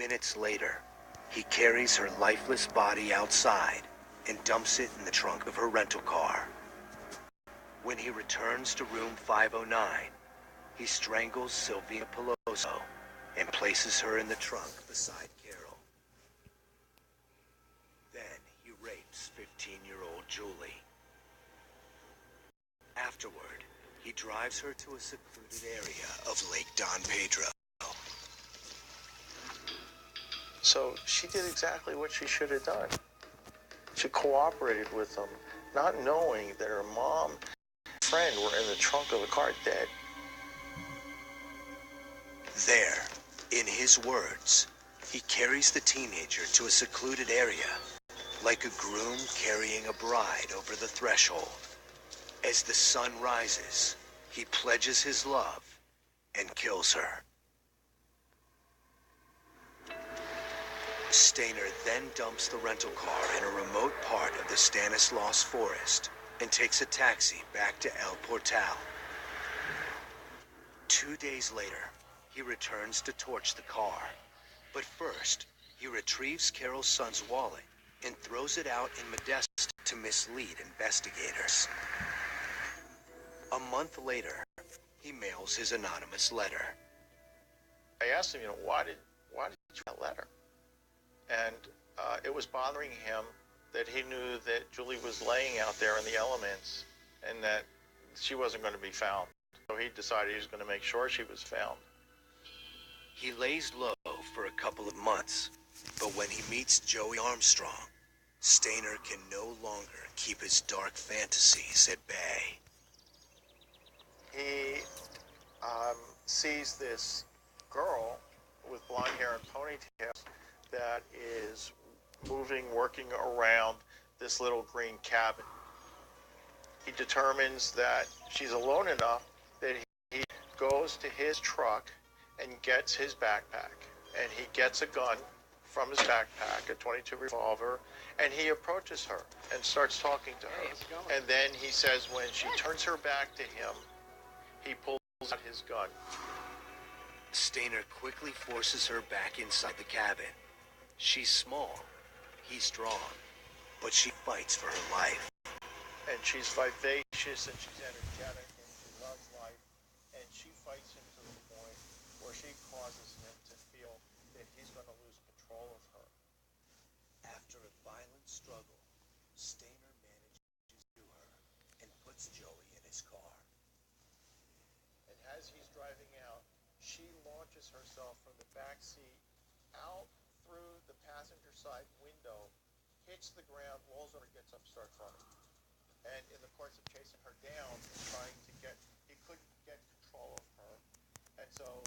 Minutes later, he carries her lifeless body outside and dumps it in the trunk of her rental car. When he returns to room 509, he strangles Sylvia Peloso and places her in the trunk beside Carol. Then he rapes 15-year-old Julie. Afterward, he drives her to a secluded area of Lake Don Pedro. So she did exactly what she should have done. She cooperated with him, not knowing that her mom and friend were in the trunk of the car dead. There, in his words, he carries the teenager to a secluded area, like a groom carrying a bride over the threshold. As the sun rises, he pledges his love and kills her. Stainer then dumps the rental car in a remote part of the Stanislaus Forest and takes a taxi back to El Portal. 2 days later, he returns to torch the car. But first, he retrieves Carol's son's wallet and throws it out in Modesto to mislead investigators. A month later, he mails his anonymous letter. I asked him, why did you write that letter? And it was bothering him that he knew that Julie was laying out there in the elements and that she wasn't going to be found. So he decided he was going to make sure she was found. He lays low for a couple of months, but when he meets Joey Armstrong, Stainer can no longer keep his dark fantasies at bay. He sees this girl with blonde hair and ponytails that is working around this little green cabin. He determines that she's alone enough that he goes to his truck and gets his backpack. And he gets a gun from his backpack, a .22 revolver, and he approaches her and starts talking to her. And then he says when she turns her back to him, he pulls out his gun. Stainer quickly forces her back inside the cabin. She's small, he's strong, but she fights for her life. And she's vivacious and she's energetic and she loves life. And she fights him to the point where she causes him to feel that he's going to lose control of her. After a violent struggle, Stainer manages to her and puts Joey in his car. And as he's driving out, she launches herself from the back seat out through the passenger side window, hits the ground, rolls over, gets up, starts running. And in the course of chasing her down and trying to he couldn't get control of her. And so